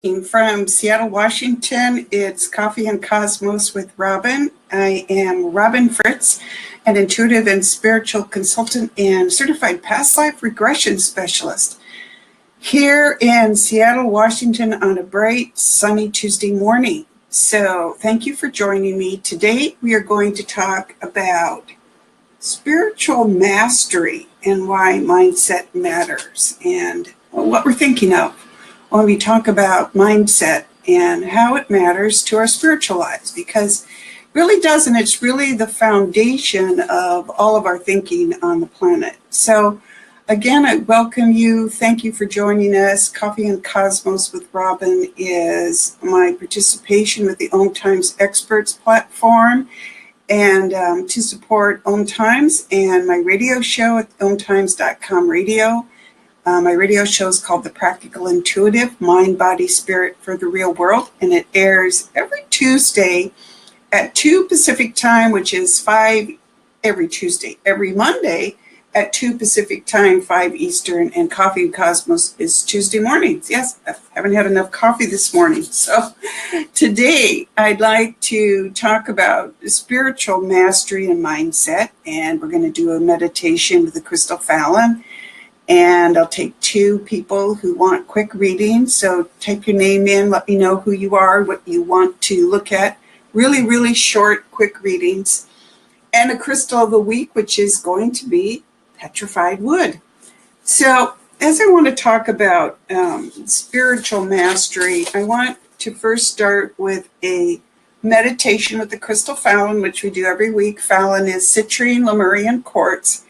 From Seattle, Washington, it's Coffee and Cosmos with Robin. I am Robin Fritz, an intuitive and spiritual consultant and certified past life regression specialist. Here in Seattle, Washington on a bright, sunny Tuesday morning. So thank you for joining me. Today we are going to talk about spiritual mastery and why mindset matters and what we're thinking of when we talk about mindset and how it matters to our spiritual lives, because it really does, and it's really the foundation of all of our thinking on the planet. So again, I welcome you. Thank you for joining us. Coffee and Cosmos with Robin is my participation with the Om Times Experts platform, and to support Om Times and my radio show at omtimes.com radio. My radio show is called The Practical Intuitive, Mind, Body, Spirit for the Real World, and it airs every Tuesday at 2 Pacific time, which is 5 every Tuesday. Every Monday at 2 Pacific time, 5 Eastern, and Coffee and Cosmos is Tuesday mornings. Yes, I haven't had enough coffee this morning. So today I'd like to talk about spiritual mastery and mindset, and we're going to do a meditation with the Crystal Fallon. And I'll take 2 people who want quick readings. So type your name in, let me know who you are, what you want to look at. Really, really short, quick readings. And a crystal of the week, which is going to be Petrified Wood. So as I want to talk about spiritual mastery, I want to first start with a meditation with the Crystal Fallon, which we do every week. Fallon is citrine Lemurian quartz.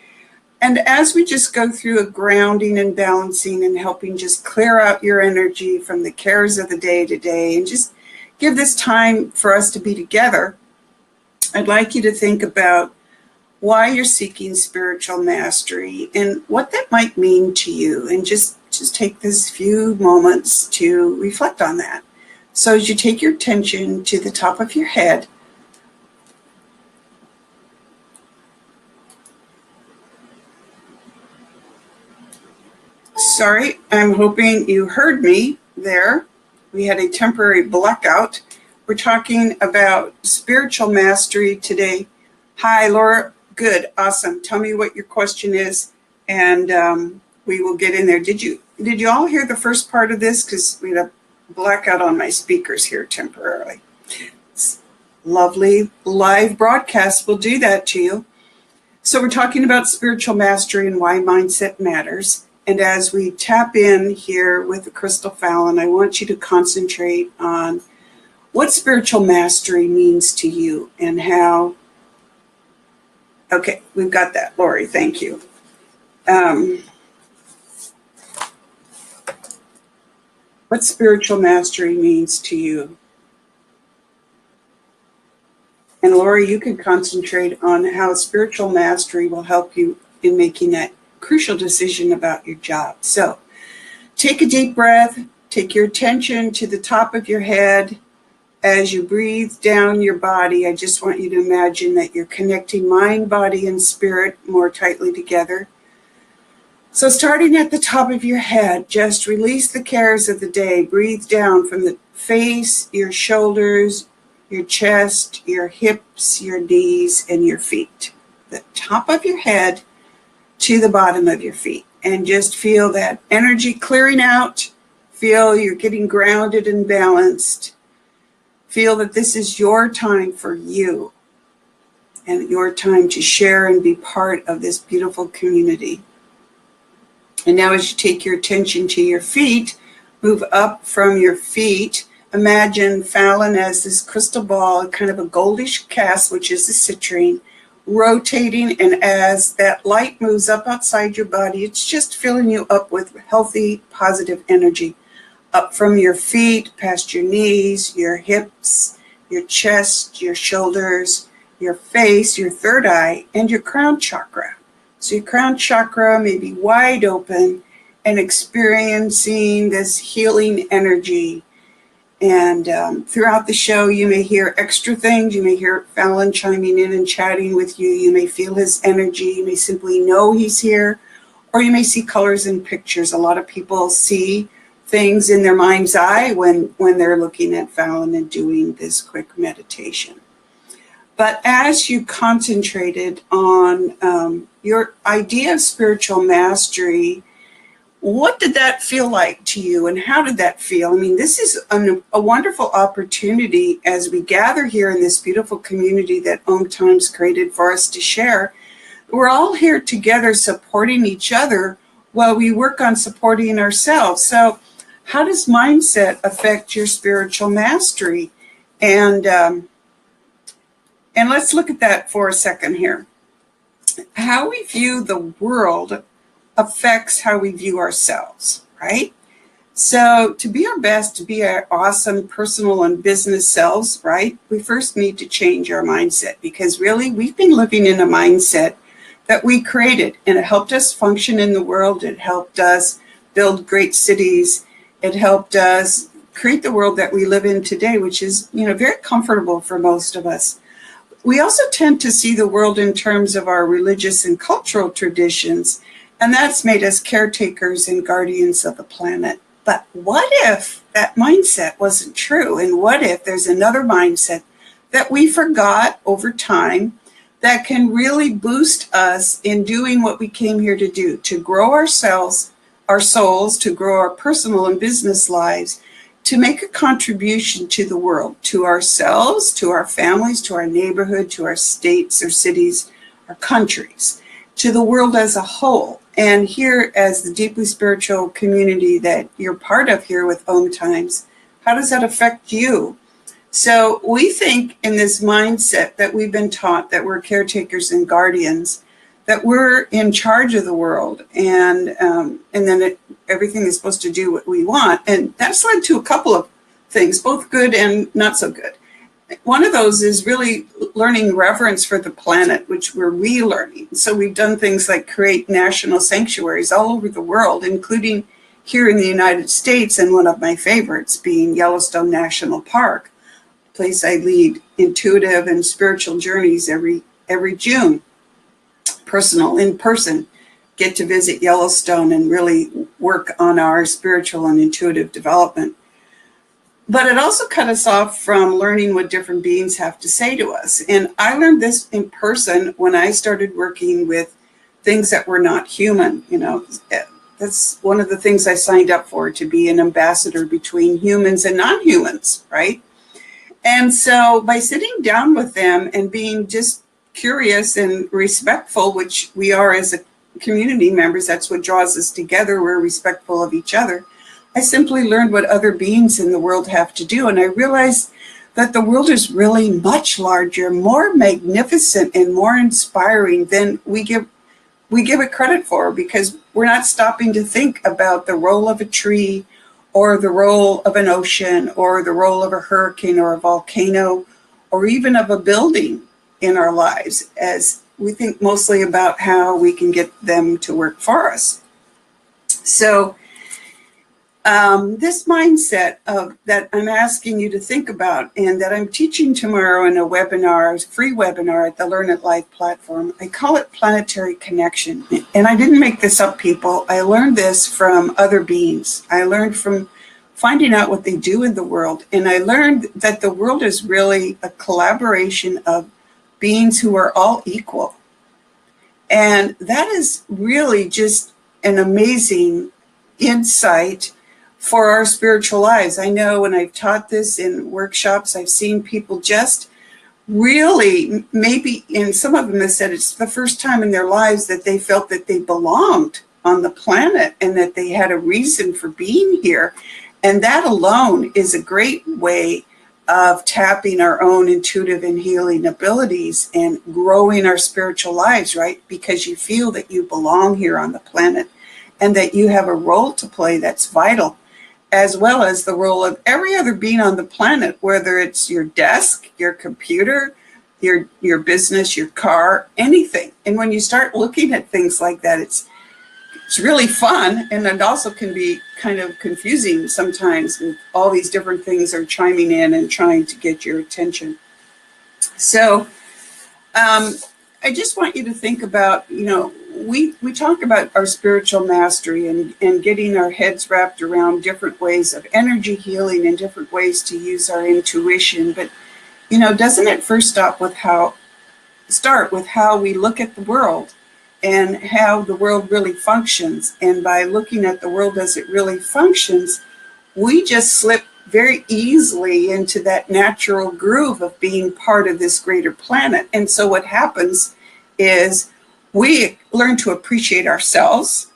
And as we just go through a grounding and balancing and helping just clear out your energy from the cares of the day to day and just give this time for us to be together, I'd like you to think about why you're seeking spiritual mastery and what that might mean to you. And just take this few moments to reflect on that. So as you take your attention to the top of your head, sorry, I'm hoping you heard me there. We had a temporary blackout. We're talking about spiritual mastery today. Hi, Laura. Good. Awesome. Tell me what your question is, and we will get in there. Did you all hear the first part of this? Because we had a blackout on my speakers here temporarily. It's lovely live broadcast will do that to you. So we're talking about spiritual mastery and why mindset matters. And as we tap in here with the Crystal Fallon, I want you to concentrate on what spiritual mastery means to you and how. Okay, we've got that, Lori. Thank you. What spiritual mastery means to you. And Lori, you can concentrate on how spiritual mastery will help you in making that crucial decision about your job. So take a deep breath, take your attention to the top of your head. As you breathe down your body, I just want you to imagine that you're connecting mind, body, and spirit more tightly together. So starting at the top of your head, just release the cares of the day. Breathe down from the face, your shoulders, your chest, your hips, your knees, and your feet. The top of your head to the bottom of your feet, and just feel that energy clearing out. Feel you're getting grounded and balanced. Feel that this is your time for you and your time to share and be part of this beautiful community. And now as you take your attention to your feet, move up from your feet. Imagine Fallon as this crystal ball, kind of a goldish cast, which is the citrine, rotating, and as that light moves up outside your body, it's just filling you up with healthy, positive energy. Up from your feet, past your knees, your hips, your chest, your shoulders, your face, your third eye, and your crown chakra. So your crown chakra may be wide open and experiencing this healing energy. And throughout the show, you may hear extra things. You may hear Fallon chiming in and chatting with you. You may feel his energy. You may simply know he's here, or you may see colors and pictures. A lot of people see things in their mind's eye when they're looking at Fallon and doing this quick meditation. But as you concentrated on your idea of spiritual mastery, what did that feel like to you, and how did that feel? I mean, this is a wonderful opportunity as we gather here in this beautiful community that Times created for us to share. We're all here together supporting each other while we work on supporting ourselves. So how does mindset affect your spiritual mastery? And let's look at that for a second here. How we view the world affects how we view ourselves, right? So to be our best, to be our awesome personal and business selves, right, we first need to change our mindset, because really we've been living in a mindset that we created, and it helped us function in the world. It helped us build great cities. It helped us create the world that we live in today, which is, very comfortable for most of us. We also tend to see the world in terms of our religious and cultural traditions, and that's made us caretakers and guardians of the planet. But what if that mindset wasn't true? And what if there's another mindset that we forgot over time that can really boost us in doing what we came here to do, to grow ourselves, our souls, to grow our personal and business lives, to make a contribution to the world, to ourselves, to our families, to our neighborhood, to our states or cities, our countries, to the world as a whole. And here, as the deeply spiritual community that you're part of here with Times, how does that affect you? So we think in this mindset that we've been taught that we're caretakers and guardians, that we're in charge of the world, and then everything is supposed to do what we want. And that's led to a couple of things, both good and not so good. One of those is really learning reverence for the planet, which we're relearning. So we've done things like create national sanctuaries all over the world, including here in the United States, and one of my favorites being Yellowstone National Park, a place I lead intuitive and spiritual journeys every June. In person, get to visit Yellowstone and really work on our spiritual and intuitive development. But it also cut us off from learning what different beings have to say to us. And I learned this in person when I started working with things that were not human. That's one of the things I signed up for, to be an ambassador between humans and non-humans, right? And so by sitting down with them and being just curious and respectful, which we are as a community members, that's what draws us together. We're respectful of each other. I simply learned what other beings in the world have to do. And I realized that the world is really much larger, more magnificent, and more inspiring than we give it credit for, because we're not stopping to think about the role of a tree, or the role of an ocean, or the role of a hurricane or a volcano, or even of a building in our lives, as we think mostly about how we can get them to work for us. So this mindset that I'm asking you to think about, and that I'm teaching tomorrow in a webinar, free webinar at the Learn It Live platform, I call it Planetary Connection. And I didn't make this up, people. I learned this from other beings. I learned from finding out what they do in the world. And I learned that the world is really a collaboration of beings who are all equal. And that is really just an amazing insight for our spiritual lives. I know when I've taught this in workshops, I've seen people just really, maybe, and some of them have said it's the first time in their lives that they felt that they belonged on the planet and that they had a reason for being here. And that alone is a great way of tapping our own intuitive and healing abilities and growing our spiritual lives, right? Because you feel that you belong here on the planet and that you have a role to play that's vital, as well as the role of every other being on the planet, whether it's your desk, your computer, your business, your car, anything. And when you start looking at things like that, it's really fun, and it also can be kind of confusing sometimes with all these different things are chiming in and trying to get your attention. So I just want you to think about, we talk about our spiritual mastery and getting our heads wrapped around different ways of energy healing and different ways to use our intuition. But, doesn't it first start with how we look at the world and how the world really functions? And by looking at the world as it really functions, we just slip very easily into that natural groove of being part of this greater planet. And so what happens is we learn to appreciate ourselves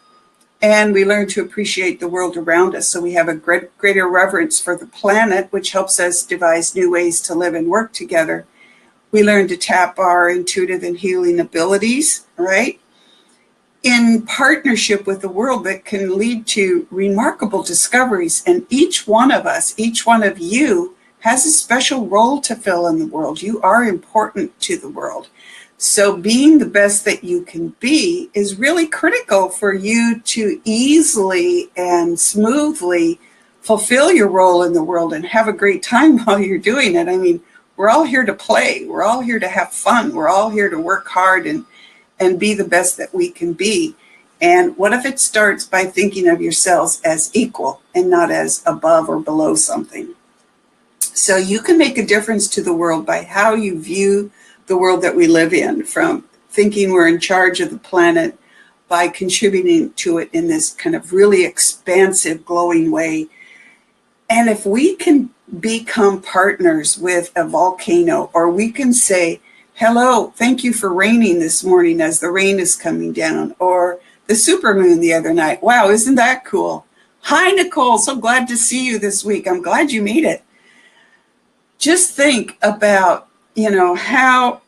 and we learn to appreciate the world around us. So we have a greater reverence for the planet, which helps us devise new ways to live and work together. We learn to tap our intuitive and healing abilities, right? In partnership with the world that can lead to remarkable discoveries. And each one of us, each one of you has a special role to fill in the world. You are important to the world. So being the best that you can be is really critical for you to easily and smoothly fulfill your role in the world and have a great time while you're doing it. I mean, we're all here to play. We're all here to have fun. We're all here to work hard and be the best that we can be. And what if it starts by thinking of yourselves as equal and not as above or below something? So you can make a difference to the world by how you view the world that we live in, from thinking we're in charge of the planet by contributing to it in this kind of really expansive, glowing way. And if we can become partners with a volcano, or we can say, hello, thank you for raining this morning as the rain is coming down, or the supermoon the other night. Wow, isn't that cool? Hi, Nicole, so glad to see you this week. I'm glad you made it. Just think about, how,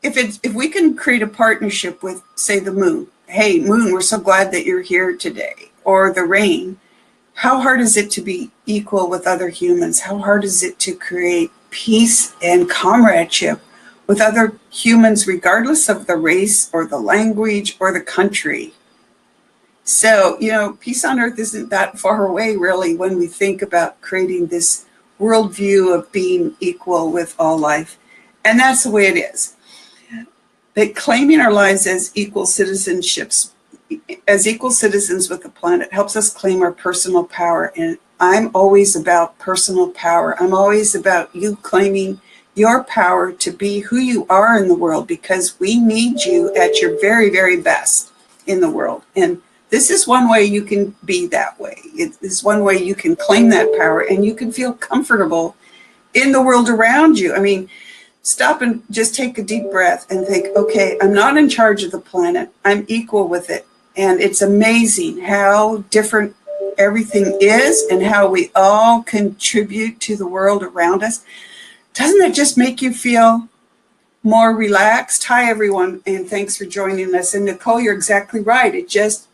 if we can create a partnership with, say, the moon. Hey, moon, we're so glad that you're here today. Or the rain. How hard is it to be equal with other humans? How hard is it to create peace and comradeship with other humans, regardless of the race or the language or the country? So, peace on earth isn't that far away, really, when we think about creating this worldview of being equal with all life. And that's the way it is. That claiming our lives as equal citizens with the planet helps us claim our personal power. And I'm always about personal power. I'm always about you claiming your power to be who you are in the world, because we need you at your very, very best in the world. And this is one way you can be that way. It's one way you can claim that power and you can feel comfortable in the world around you. I mean, stop and just take a deep breath and think, okay, I'm not in charge of the planet. I'm equal with it. And it's amazing how different everything is and how we all contribute to the world around us. Doesn't that just make you feel more relaxed? Hi, everyone, and thanks for joining us. And Nicole, you're exactly right. It just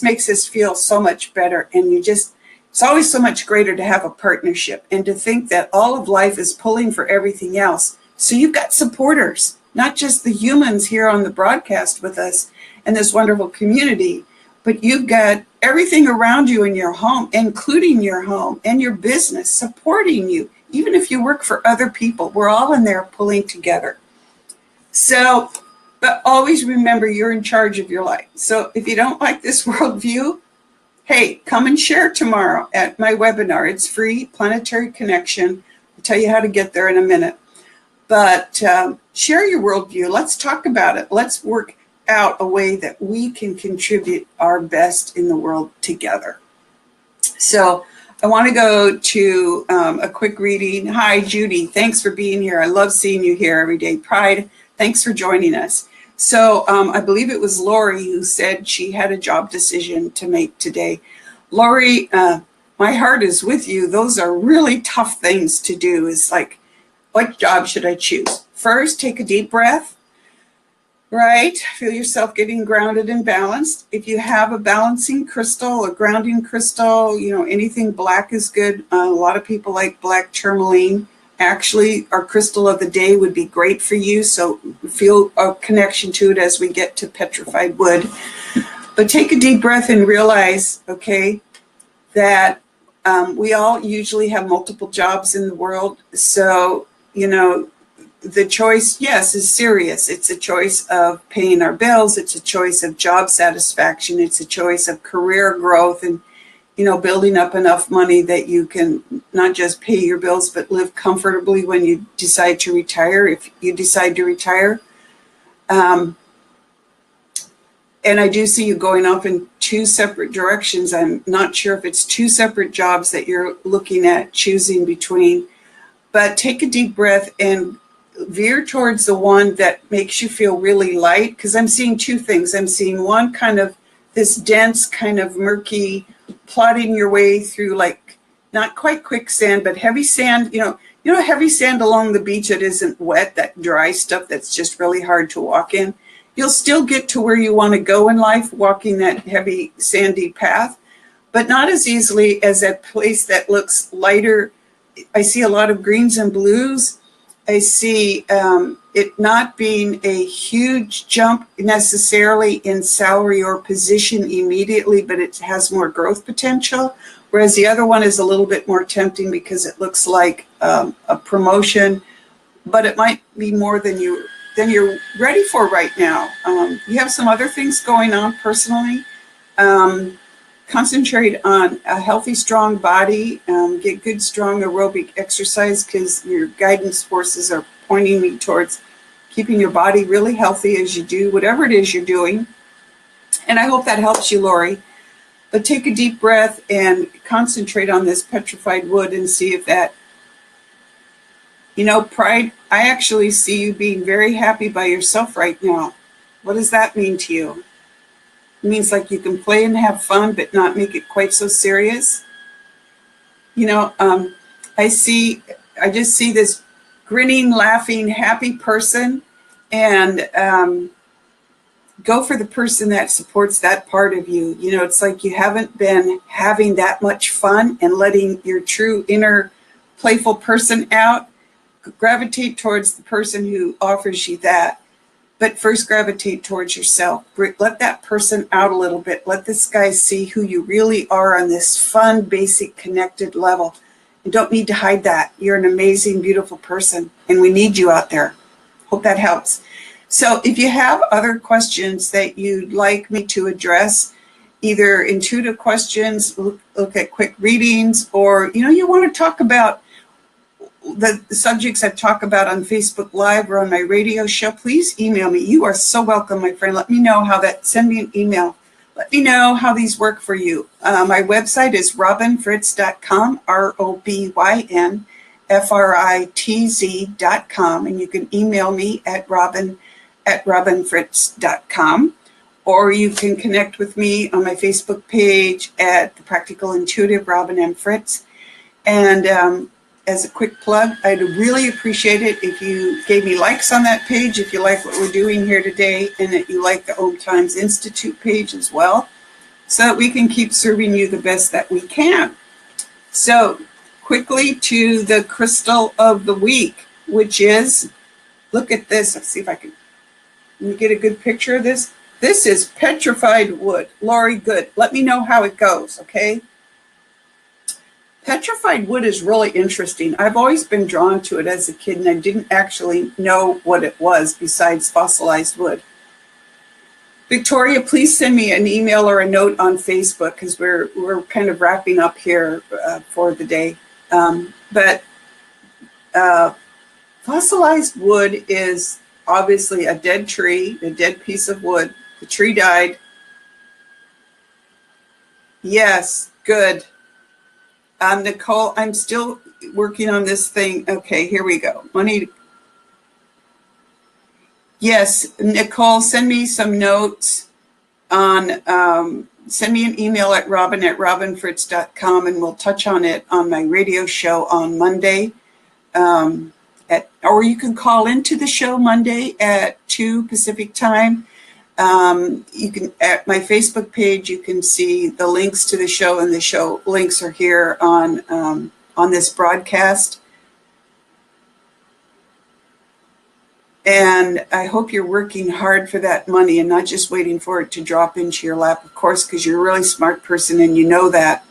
makes us feel so much better. And it's always so much greater to have a partnership and to think that all of life is pulling for everything else. So you've got supporters, not just the humans here on the broadcast with us and this wonderful community, but you've got everything around you in your home, including your home and your business, supporting you. Even if you work for other people, we're all in there pulling together. So, but always remember you're in charge of your life. So if you don't like this worldview, hey, come and share tomorrow at my webinar. It's free, Planetary Connection. I'll tell you how to get there in a minute. But share your worldview. Let's talk about it. Let's work out a way that we can contribute our best in the world together. So I want to go to a quick reading. Hi, Judy. Thanks for being here. I love seeing you here every day. Pride, thanks for joining us. So I believe it was Lori who said she had a job decision to make today. Lori, my heart is with you. Those are really tough things to do. It's like, what job should I choose? First, take a deep breath. Right? Feel yourself getting grounded and balanced. If you have a balancing crystal, a grounding crystal, anything black is good. A lot of people like black tourmaline. Actually, our crystal of the day would be great for you. So feel a connection to it as we get to Petrified Wood. But take a deep breath and realize, okay, that we all usually have multiple jobs in the world. So, the choice, yes, is serious. It's a choice of paying our bills. It's a choice of job satisfaction. It's a choice of career growth and, building up enough money that you can not just pay your bills, but live comfortably when you decide to retire, if you decide to retire. And I do see you going off in two separate directions. I'm not sure if it's two separate jobs that you're looking at choosing between, but take a deep breath and veer towards the one that makes you feel really light, because I'm seeing two things. I'm seeing one kind of this dense, kind of murky, plodding your way through, like, not quite quicksand, but heavy sand, heavy sand along the beach that isn't wet, that dry stuff that's just really hard to walk in. You'll still get to where you want to go in life, walking that heavy sandy path, but not as easily as that place that looks lighter. I see a lot of greens and blues. I see it not being a huge jump necessarily in salary or position immediately, but it has more growth potential. Whereas the other one is a little bit more tempting because it looks like a promotion, but it might be more than you're ready for right now. You have some other things going on personally. Concentrate on a healthy, strong body. Get good, strong aerobic exercise, because your guidance forces are pointing me towards keeping your body really healthy as you do whatever it is you're doing. And I hope that helps you, Lori. But take a deep breath and concentrate on this petrified wood and see if that, pride. I actually see you being very happy by yourself right now. What does that mean to you? It means like you can play and have fun, but not make it quite so serious. I just see this grinning, laughing, happy person, and go for the person that supports that part of you. It's like you haven't been having that much fun and letting your true inner playful person out. Gravitate towards the person who offers you that. But first gravitate towards yourself. Let that person out a little bit. Let this guy see who you really are on this fun, basic, connected level. You don't need to hide that. You're an amazing, beautiful person, and we need you out there. Hope that helps. So if you have other questions that you'd like me to address, either intuitive questions, look at quick readings, or, you want to talk about the subjects I talk about on Facebook Live or on my radio show, please email me. You are so welcome, my friend. Let me know send me an email. Let me know how these work for you. My website is robinfritz.com, ROBYNFRITZ.com, and you can email me at robinfritz.com, or you can connect with me on my Facebook page at The Practical Intuitive, Robin M. Fritz. And as a quick plug, I'd really appreciate it if you gave me likes on that page, if you like what we're doing here today, and that you like the Om Times Institute page as well, so that we can keep serving you the best that we can. So quickly to the crystal of the week, which is, look at this. Let's see if I can get a good picture of this. This is Petrified Wood. Lori, good. Let me know how it goes, okay? Petrified wood is really interesting. I've always been drawn to it as a kid, and I didn't actually know what it was besides fossilized wood. Victoria, please send me an email or a note on Facebook, because we're kind of wrapping up here for the day. But fossilized wood is obviously a dead tree, a dead piece of wood. The tree died. Yes, good. Nicole, I'm still working on this thing. Okay, here we go. Yes, Nicole, send me some notes on, send me an email at robin@robinfritz.com, and we'll touch on it on my radio show on Monday. Or you can call into the show Monday at 2 Pacific time. You can, at my Facebook page, you can see the links to the show, and the show links are here on this broadcast. And I hope you're working hard for that money and not just waiting for it to drop into your lap, of course, because you're a really smart person and you know that.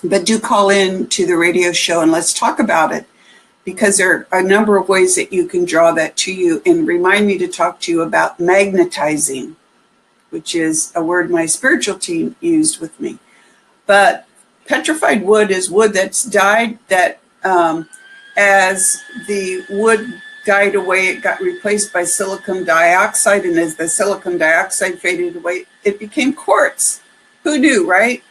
But do call in to the radio show and let's talk about it. because there are a number of ways that you can draw that to you, and remind me to talk to you about magnetizing, which is a word my spiritual team used with me. But petrified wood is wood that's died, that as the wood died away, it got replaced by silicon dioxide, and as the silicon dioxide faded away, it became quartz. Who knew, right?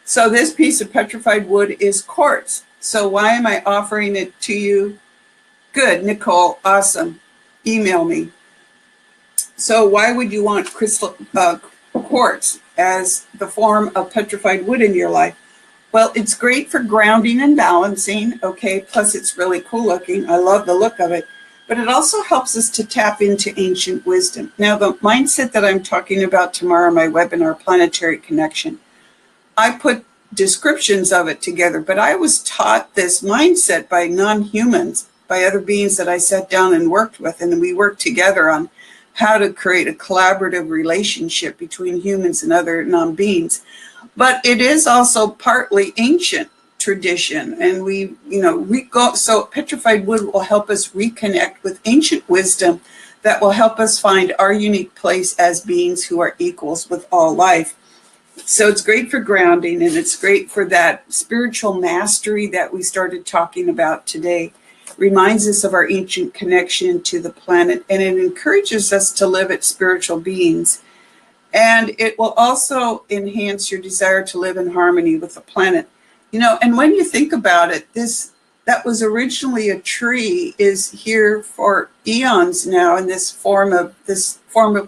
So this piece of petrified wood is quartz. So why am I offering it to you? Good, Nicole, awesome. Email me. So why would you want crystal quartz as the form of petrified wood in your life? Well, it's great for grounding and balancing, okay? Plus it's really cool looking. I love the look of it. But it also helps us to tap into ancient wisdom. Now, the mindset that I'm talking about tomorrow in my webinar, Planetary Connection, I put descriptions of it together, but I was taught this mindset by non-humans, by other beings that I sat down and worked with, and we worked together on how to create a collaborative relationship between humans and other non-beings. But it is also partly ancient tradition, and so petrified wood will help us reconnect with ancient wisdom that will help us find our unique place as beings who are equals with all life. So it's great for grounding, and it's great for that spiritual mastery that we started talking about today. Reminds us of our ancient connection to the planet, and it encourages us to live as spiritual beings. And it will also enhance your desire to live in harmony with the planet. And when you think about it, that was originally a tree is here for eons now in this form of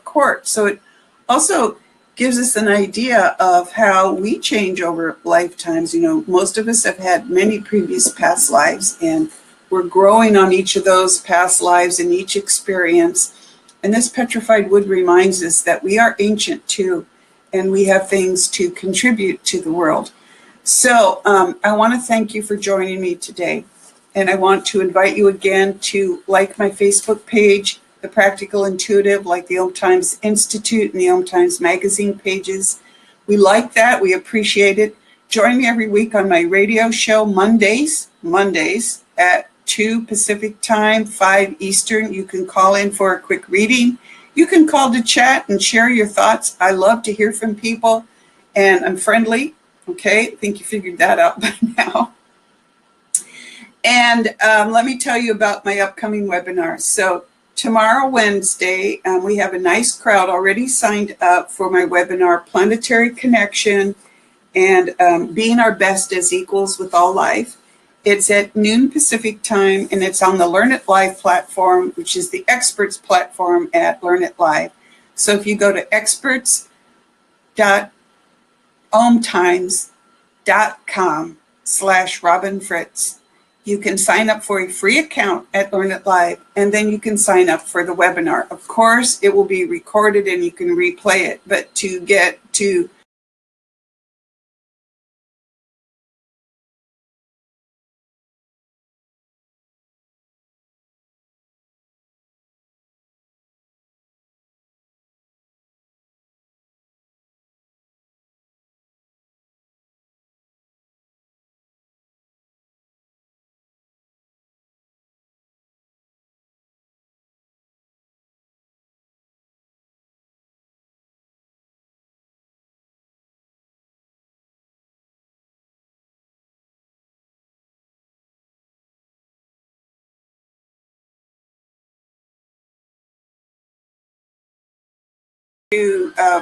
quartz. So it also gives us an idea of how we change over lifetimes. Most of us have had many previous past lives, and we're growing on each of those past lives and each experience. And this petrified wood reminds us that we are ancient too, and we have things to contribute to the world. So I want to thank you for joining me today. And I want to invite you again to like my Facebook page, The Practical Intuitive, like the Om Times Institute and the Om Times Magazine pages. We like that. We appreciate it. Join me every week on my radio show, Mondays at 2 Pacific time, 5 Eastern. You can call in for a quick reading. You can call to chat and share your thoughts. I love to hear from people, and I'm friendly. Okay, I think you figured that out by now. And let me tell you about my upcoming webinar. So tomorrow, Wednesday, we have a nice crowd already signed up for my webinar, Planetary Connection, and being our best as equals with all life. It's at noon Pacific time, and it's on the Learn It Live platform, which is the experts platform at Learn It Live. So if you go to experts.omtimes.com/Robin Fritz, you can sign up for a free account at Learn It Live, and then you can sign up for the webinar. Of course, it will be recorded and you can replay it, but to get to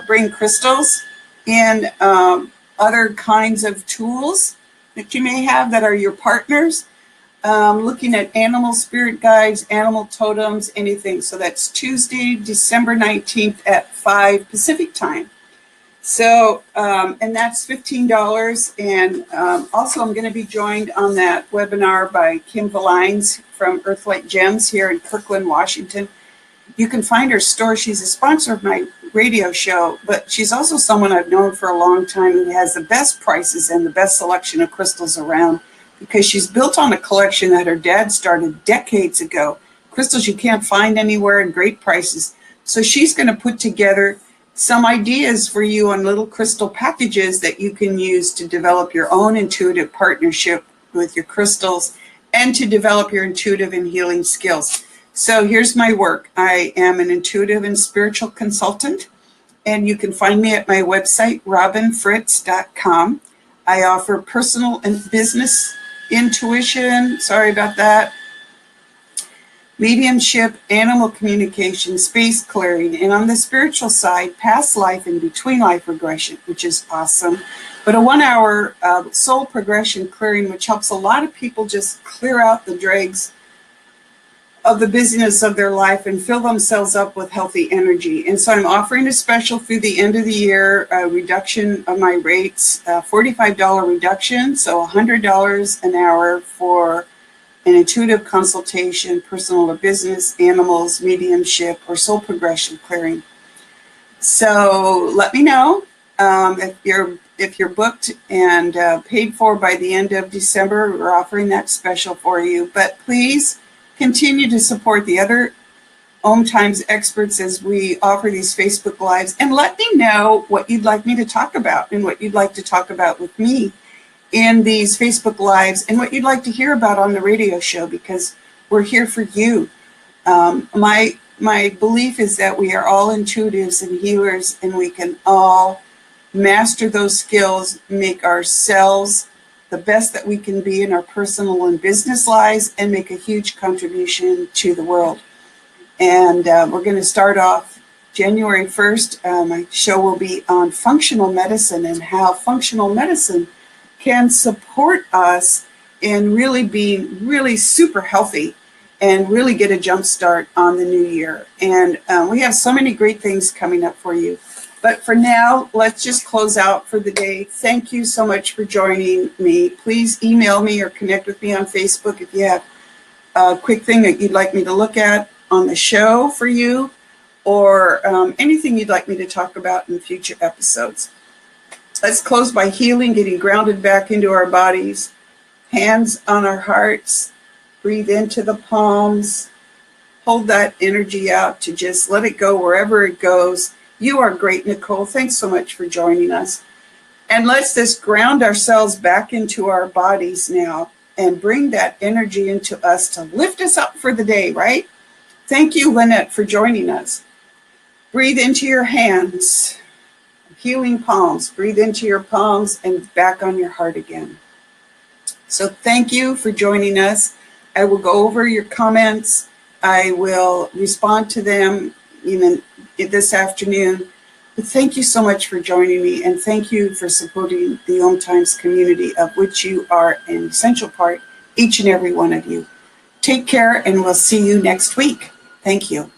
bring crystals and other kinds of tools that you may have that are your partners, looking at animal spirit guides, animal totems, anything. So that's Tuesday, December 19th at 5 Pacific time. So, and that's $15. And also I'm going to be joined on that webinar by Kim Valines from Earthlight Gems here in Kirkland, Washington. You can find her store. She's a sponsor of my radio show, but she's also someone I've known for a long time who has the best prices and the best selection of crystals around, because she's built on a collection that her dad started decades ago. Crystals you can't find anywhere and great prices. So she's going to put together some ideas for you on little crystal packages that you can use to develop your own intuitive partnership with your crystals and to develop your intuitive and healing skills. So here's my work. I am an intuitive and spiritual consultant, and you can find me at my website, robinfritz.com. I offer personal and business intuition, sorry about that, mediumship, animal communication, space clearing, and on the spiritual side, past life and between life regression, which is awesome. But a 1-hour soul progression clearing, which helps a lot of people just clear out the dregs of the busyness of their life and fill themselves up with healthy energy. And so I'm offering a special through the end of the year, a reduction of my rates, $45 reduction, so $100 an hour for an intuitive consultation, personal or business, animals, mediumship, or soul progression clearing. So let me know if you're booked and paid for by the end of December. We're offering that special for you. But please continue to support the other Om Times experts as we offer these Facebook Lives, and let me know what you'd like me to talk about and what you'd like to talk about with me in these Facebook Lives, and what you'd like to hear about on the radio show, because we're here for you. My belief is that we are all intuitives and healers, and we can all master those skills, make ourselves the best that we can be in our personal and business lives, and make a huge contribution to the world. And we're going to start off January 1st. My show will be on functional medicine and how functional medicine can support us in really being really super healthy and really get a jump start on the new year. And we have so many great things coming up for you. But for now, let's just close out for the day. Thank you so much for joining me. Please email me or connect with me on Facebook if you have a quick thing that you'd like me to look at on the show for you, or anything you'd like me to talk about in future episodes. Let's close by healing, getting grounded back into our bodies, hands on our hearts, breathe into the palms, hold that energy out to just let it go wherever it goes. You are great, Nicole. Thanks so much for joining us. And let's just ground ourselves back into our bodies now and bring that energy into us to lift us up for the day, right? Thank you, Lynette, for joining us. Breathe into your hands, healing palms. Breathe into your palms and back on your heart again. So thank you for joining us. I will go over your comments. I will respond to them even this afternoon. But thank you so much for joining me, and thank you for supporting the Om Times community, of which you are an essential part, each and every one of you. Take care, and we'll see you next week. Thank you.